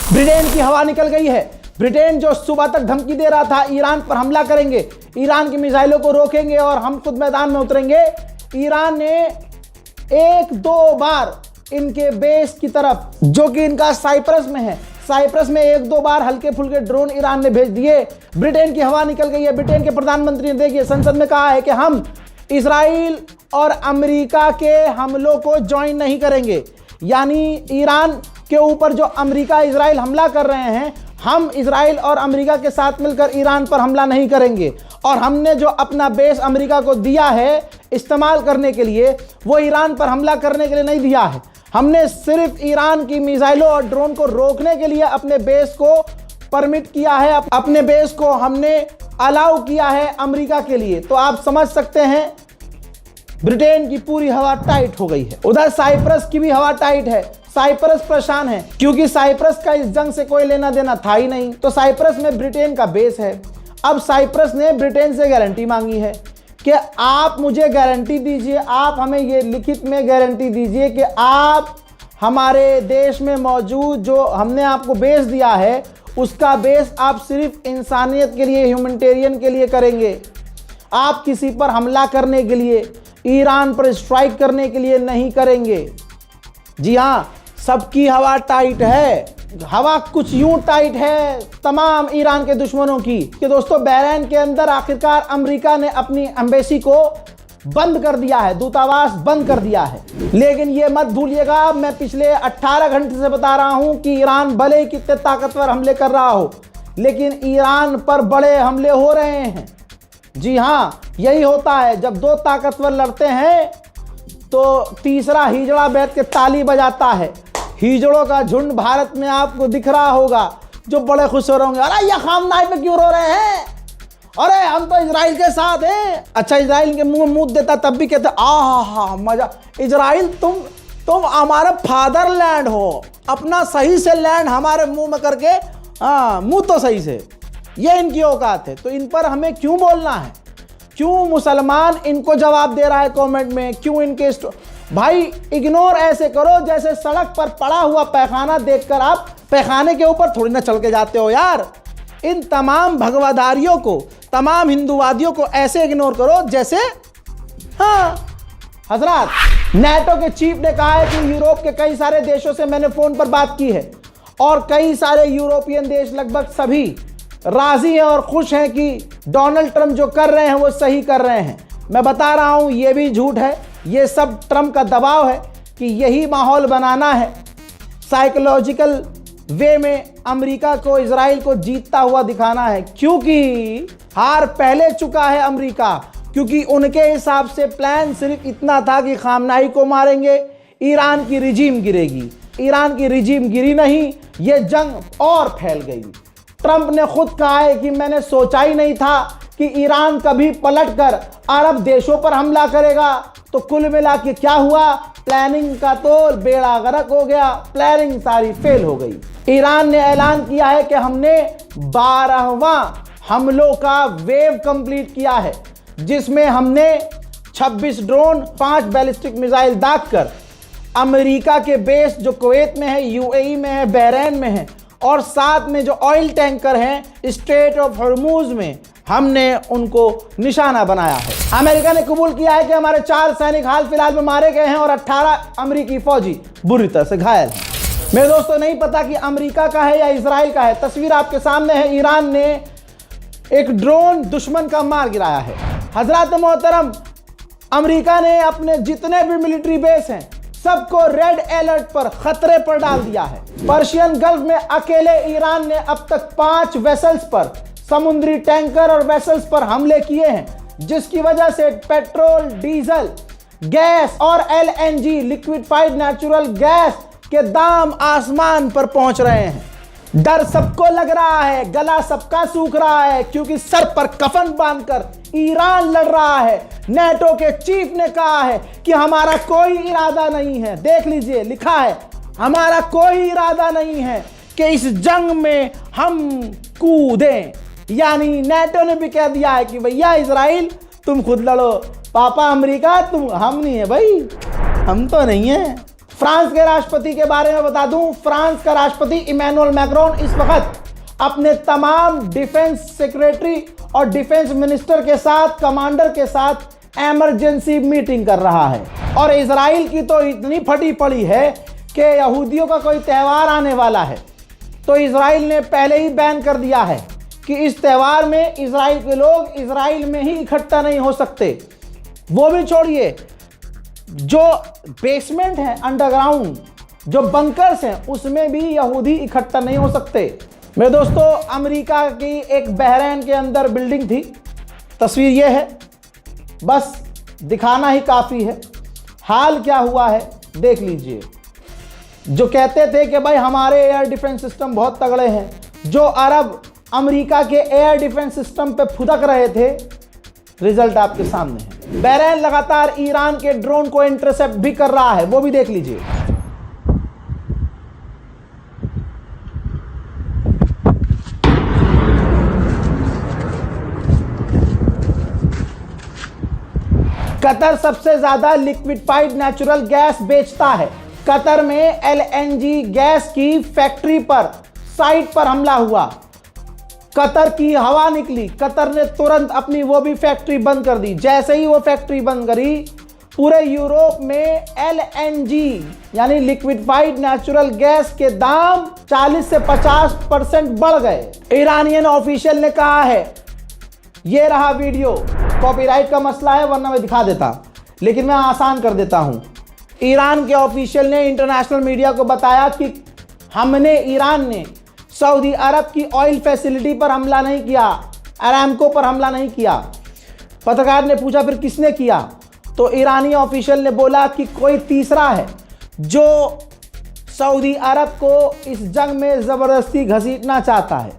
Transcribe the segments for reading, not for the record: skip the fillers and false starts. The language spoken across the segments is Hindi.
ब्रिटेन की हवा निकल गई है। ब्रिटेन जो सुबह तक धमकी दे रहा था ईरान पर हमला करेंगे, ईरान की मिसाइलों को रोकेंगे और हम खुद मैदान में उतरेंगे, ईरान ने एक दो बार इनके बेस की तरफ, जो कि इनका साइप्रस में है, साइप्रस में एक दो बार हल्के फुल्के ड्रोन ईरान ने भेज दिए। ब्रिटेन की हवा निकल गई है। ब्रिटेन के प्रधानमंत्री ने देखिए संसद में कहा है कि हम इजराइल और अमेरिका के हमलों को ज्वाइन नहीं करेंगे, यानी ईरान के ऊपर जो अमेरिका इजराइल हमला कर रहे हैं, हम इजराइल और अमेरिका के साथ मिलकर ईरान पर हमला नहीं करेंगे। और हमने जो अपना बेस अमेरिका को दिया है इस्तेमाल करने के लिए, वो ईरान पर हमला करने के लिए नहीं दिया है। हमने सिर्फ ईरान की मिसाइलों और ड्रोन को रोकने के लिए अपने बेस को परमिट किया है, अपने बेस को हमने अलाउ किया है अमेरिका के लिए। तो आप समझ सकते हैं ब्रिटेन की पूरी हवा टाइट हो गई है। उधर साइप्रस की भी हवा टाइट है। साइप्रस परेशान है क्योंकि साइप्रस का इस जंग से कोई लेना देना था ही नहीं। तो साइप्रस में ब्रिटेन का बेस है। अब साइप्रस ने ब्रिटेन से गारंटी मांगी है कि आप मुझे गारंटी दीजिए, आप हमें ये लिखित में गारंटी दीजिए कि आप हमारे देश में मौजूद जो हमने आपको बेस दिया है उसका बेस आप सिर्फ इंसानियत के लिए, ह्यूमैनिटेरियन के लिए करेंगे। आप किसी पर हमला करने के लिए, ईरान पर स्ट्राइक करने के लिए नहीं करेंगे। जी हाँ, सबकी हवा टाइट है। हवा कुछ यूं टाइट है तमाम ईरान के दुश्मनों की कि दोस्तों बहरीन के अंदर आखिरकार अमेरिका ने अपनी एम्बेसी को बंद कर दिया है, दूतावास बंद कर दिया है। लेकिन ये मत भूलिएगा, मैं पिछले 18 घंटे से बता रहा हूं कि ईरान भले ही कितने ताकतवर हमले कर रहा हो, लेकिन ईरान पर बड़े हमले हो रहे हैं। जी हाँ, यही होता है जब दो ताकतवर लड़ते हैं तो तीसरा हिजड़ा बैठ के ताली बजाता है। हिजड़ों का झुंड भारत में आपको दिख रहा होगा जो बड़े खुश हो रहे होंगे, अरे ये खामनाई पे क्यों रो रहे हैं, अरे हम तो इजराइल के साथ हैं। अच्छा, इजराइल के मुंह में मुंह देता तब भी कहते आहा मजा। इजराइल तुम हमारा फादरलैंड हो, अपना सही से लैंड हमारे मुंह में करके, हाँ मुंह तो सही से, ये इनकी औकात है। तो इन पर हमें क्यों बोलना है? क्यों मुसलमान इनको जवाब दे रहा है कमेंट में? क्यों इनके भाई इग्नोर ऐसे करो जैसे सड़क पर पड़ा हुआ पैखाना देखकर आप पैखाने के ऊपर थोड़ी ना चल के जाते हो यार। इन तमाम भगवाधारियों को, तमाम हिंदूवादियों को ऐसे इग्नोर करो जैसे, हाँ हजरात, नेटो के चीफ ने कहा है कि यूरोप के कई सारे देशों से मैंने फोन पर बात की है और कई सारे यूरोपियन देश लगभग सभी राजी हैं और खुश हैं कि डोनाल्ड ट्रंप जो कर रहे हैं वो सही कर रहे हैं। मैं बता रहा हूं ये भी झूठ है, ये सब ट्रंप का दबाव है कि यही माहौल बनाना है, साइकोलॉजिकल वे में अमेरिका को, इजराइल को जीतता हुआ दिखाना है। क्योंकि हार पहले चुका है अमेरिका, क्योंकि उनके हिसाब से प्लान सिर्फ इतना था कि खामनाई को मारेंगे, ईरान की रिजीम गिरेगी। ईरान की रिजीम गिरी नहीं, ये जंग और फैल गई। ट्रंप ने खुद कहा है कि मैंने सोचा ही नहीं था कि ईरान कभी पलटकर अरब देशों पर हमला करेगा। तो कुल मिला के क्या हुआ, प्लानिंग का तो बेड़ा गर्क हो गया, प्लानिंग सारी फेल हो गई। ईरान ने ऐलान किया है कि हमने 12वां हमलों का वेव कंप्लीट किया है, जिसमें हमने 26 ड्रोन, 5 बैलिस्टिक मिसाइल दागकर अमेरिका के बेस जो कुवैत में है, यूएई में है, बहरीन में है और साथ में जो ऑयल टैंकर हैं स्ट्रेट ऑफ हॉर्मूज में, हमने उनको निशाना बनाया है। अमेरिका ने कबूल किया है कि हमारे 4 सैनिक हाल फिलहाल में मारे गए हैं और 18 अमेरिकी फौजी बुरी तरह से घायल हैं। मेरे दोस्तों, नहीं पता कि अमेरिका का है या इजराइल का है, तस्वीर आपके सामने है। ईरान ने एक ड्रोन दुश्मन का मार गिराया है। हजरत मोहतरम, अमेरिका ने अपने जितने भी मिलिट्री बेस हैं सबको रेड अलर्ट पर, खतरे पर डाल दिया है। पर्शियन गल्फ में अकेले ईरान ने अब तक 5 वेसल्स पर, समुद्री टैंकर और वेसल्स पर हमले किए हैं, जिसकी वजह से पेट्रोल, डीजल, गैस और एलएनजी, लिक्विफाइड नेचुरल गैस के दाम आसमान पर पहुंच रहे हैं। डर सबको लग रहा है, गला सबका सूख रहा है, क्योंकि सर पर कफन बांधकर ईरान लड़ रहा है। नेटो के चीफ ने कहा है कि हमारा कोई इरादा नहीं है, देख लीजिए लिखा है, हमारा कोई इरादा नहीं है कि इस जंग में हम कूदें। यानी नेटो ने भी कह दिया है कि भैया इजराइल तुम खुद लड़ो, पापा अमेरिका तुम, हम नहीं है भाई, हम तो नहीं है। फ्रांस के राष्ट्रपति के बारे में बता दूं, फ्रांस का राष्ट्रपति इमैनुअल मैक्रोन इस वक्त अपने तमाम डिफेंस सेक्रेटरी और डिफेंस मिनिस्टर के साथ, कमांडर के साथ इमरजेंसी मीटिंग कर रहा है। और इजराइल की तो इतनी फटी पड़ी है कि यहूदियों का कोई त्यौहार आने वाला है तो इजराइल ने पहले ही बैन कर दिया है कि इस त्यौहार में इजराइल के लोग इजराइल में ही इकट्ठा नहीं हो सकते। वो भी छोड़िए, जो बेसमेंट है, अंडरग्राउंड जो बंकर्स हैं, उसमें भी यहूदी इकट्ठा नहीं हो सकते। मेरे दोस्तों, अमेरिका की एक बहरैन के अंदर बिल्डिंग थी, तस्वीर ये है, बस दिखाना ही काफ़ी है। हाल क्या हुआ है देख लीजिए। जो कहते थे कि भाई हमारे एयर डिफेंस सिस्टम बहुत तगड़े हैं, जो अरब अमेरिका के एयर डिफेंस सिस्टम पे फुदक रहे थे, रिजल्ट आपके सामने है। बहरैन लगातार ईरान के ड्रोन को इंटरसेप्ट भी कर रहा है, वो भी देख लीजिए। कतर सबसे ज्यादा लिक्विफाइड नेचुरल गैस बेचता है। कतर में एलएनजी गैस की फैक्ट्री पर, साइट पर हमला हुआ, कतर की हवा निकली, कतर ने तुरंत अपनी वो भी फैक्ट्री बंद कर दी। जैसे ही वो फैक्ट्री बंद करी, पूरे यूरोप में एलएनजी यानी लिक्विफाइड नेचुरल गैस के दाम 40 से 50% बढ़ गए। ईरानियन ऑफिशियल ने कहा है, ये रहा वीडियो, कॉपीराइट का मसला है वरना मैं दिखा देता, लेकिन मैं आसान कर देता हूं। ईरान के ऑफिशियल ने इंटरनेशनल मीडिया को बताया कि ईरान ने सऊदी अरब की ऑयल फैसिलिटी पर हमला नहीं किया, अरामको पर हमला नहीं किया। पत्रकार ने पूछा फिर किसने किया, तो ईरानी ऑफिशियल ने बोला कि कोई तीसरा है जो सऊदी अरब को इस जंग में ज़बरदस्ती घसीटना चाहता है।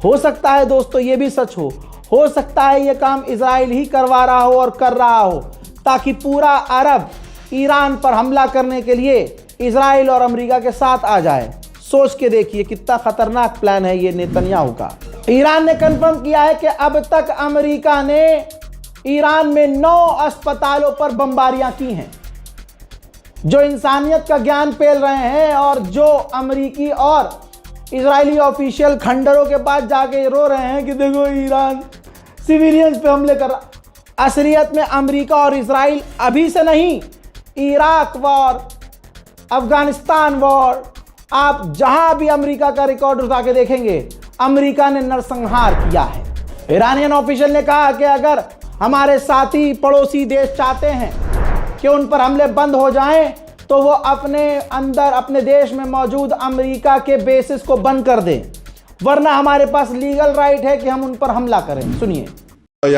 हो सकता है दोस्तों ये भी सच हो सकता है ये काम इजराइल ही करवा रहा हो और कर रहा हो, ताकि पूरा अरब ईरान पर हमला करने के लिए इजराइल और अमेरिका के साथ आ जाए। सोच के देखिए कितना खतरनाक प्लान है ये नेतन्याहू का। ईरान ने कंफर्म किया है कि अब तक अमेरिका ने ईरान में 9 अस्पतालों पर बमबारियां की हैं, जो इंसानियत का ज्ञान पेल रहे हैं और जो अमेरिकी और इजरायली ऑफिशियल खंडरों के पास जाके रो रहे हैं कि देखो ईरान सिविलियंस पे हमले कर रहा। असलियत में अमेरिका और इजराइल अभी से नहीं, इराक वॉर, अफगानिस्तान वॉर, आप जहां भी अमेरिका का रिकॉर्ड उठा के देखेंगे, अमेरिका ने नरसंहार किया है। ईरानियन ऑफिशियल ने कहा कि अगर हमारे साथी पड़ोसी देश चाहते हैं कि उन पर हमले बंद हो जाएं, तो वो अपने अंदर, अपने देश में मौजूद अमेरिका के बेसिस को बंद कर दें, वरना हमारे पास लीगल राइट है कि हम उन पर हमला करें। सुनिए।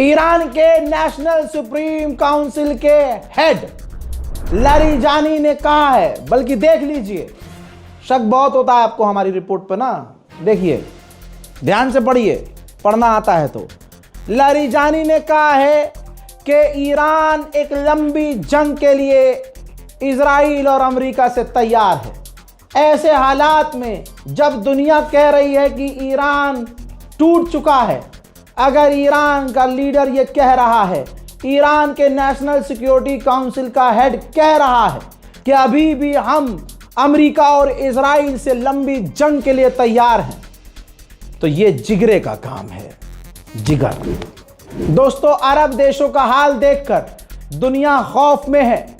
ईरान के नेशनल सुप्रीम काउंसिल के हेड लारिजानी ने कहा है, बल्कि देख लीजिए, शक बहुत होता है आपको हमारी रिपोर्ट पे ना, देखिए ध्यान से पढ़िए, पढ़ना आता है तो। लारिजानी ने कहा है कि ईरान एक लंबी जंग के लिए इजराइल और अमेरिका से तैयार है। ऐसे हालात में जब दुनिया कह रही है कि ईरान टूट चुका है, अगर ईरान का लीडर ये कह रहा है, ईरान के नेशनल सिक्योरिटी काउंसिल का हेड कह रहा है कि अभी भी हम अमेरिका और इजराइल से लंबी जंग के लिए तैयार हैं, तो ये जिगरे का काम है, जिगर। दोस्तों, अरब देशों का हाल देखकर दुनिया खौफ में है।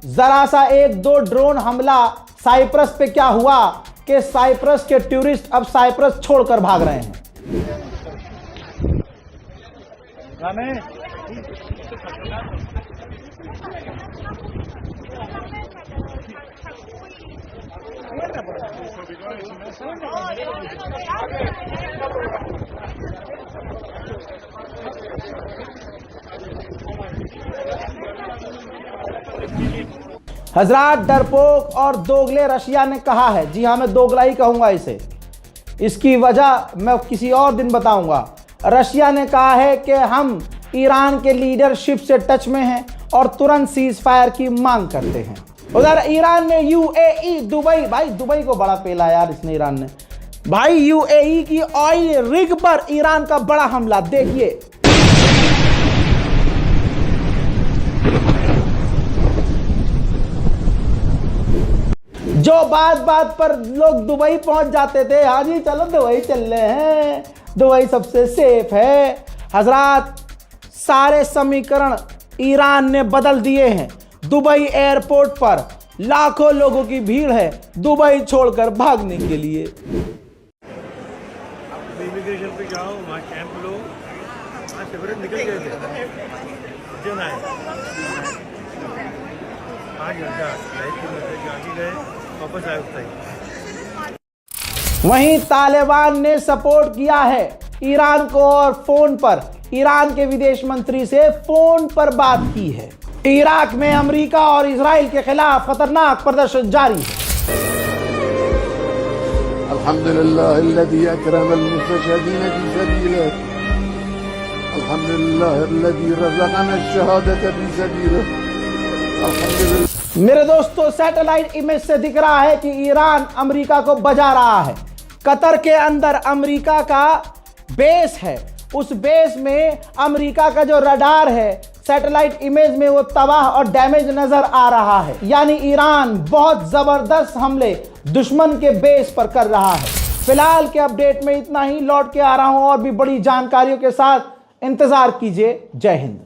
जरा सा एक दो ड्रोन हमला साइप्रस पे क्या हुआ कि साइप्रस के टूरिस्ट अब साइप्रस छोड़कर भाग रहे हैं। हजरात, डरपोक और दोगले रशिया ने कहा है, जी हाँ, मैं दोगला ही कहूंगा इसे, इसकी वजह मैं किसी और दिन बताऊंगा। रशिया ने कहा है कि हम ईरान के लीडरशिप से टच में हैं और तुरंत सीज फायर की मांग करते हैं। उधर ईरान ने यूएई, दुबई, भाई दुबई को बड़ा पेला यार इसने, ईरान ने भाई यूएई की ऑयल रिग पर ईरान का बड़ा हमला। देखिए, जो बात बात पर लोग दुबई पहुंच जाते थे, हाँ जी चलो दुबई चल रहे हैं, दुबई सबसे सेफ है। हजरात, सारे समीकरण ईरान ने बदल दिए हैं। दुबई एयरपोर्ट पर लाखों लोगों की भीड़ है दुबई छोड़कर भागने के लिए। इमिग्रेशन पे जाओ, वहाँ कैंप लो, वहाँ सेपरेट निकल गए थे, जो ना 5 घंटा फ्लाइट के मैसेज आगे गए, वापस आए उतना ही। वहीं तालिबान ने सपोर्ट किया है ईरान को और फोन पर ईरान के विदेश मंत्री से फोन पर बात की है। इराक में अमेरिका और इजराइल के खिलाफ खतरनाक प्रदर्शन जारी है। अल्हम्दुलिल्लाह अल्लज़ी अकरम अल-मुस्तशहीदीन फी सबीलिह, अल्हम्दुलिल्लाह अल्लज़ी रज़क़ना अश-शहादत फी सबीलिह, अल्हम्दुलिल्लाह। मेरे दोस्तों, सैटेलाइट इमेज से दिख रहा है कि ईरान अमेरिका को बजा रहा है। कतर के अंदर अमेरिका का बेस है, उस बेस में अमेरिका का जो रडार है सैटेलाइट इमेज में वो तबाह और डैमेज नजर आ रहा है। यानी ईरान बहुत जबरदस्त हमले दुश्मन के बेस पर कर रहा है। फिलहाल के अपडेट में इतना ही। लौट के आ रहा हूं और भी बड़ी जानकारियों के साथ, इंतजार कीजिए। जय हिंद।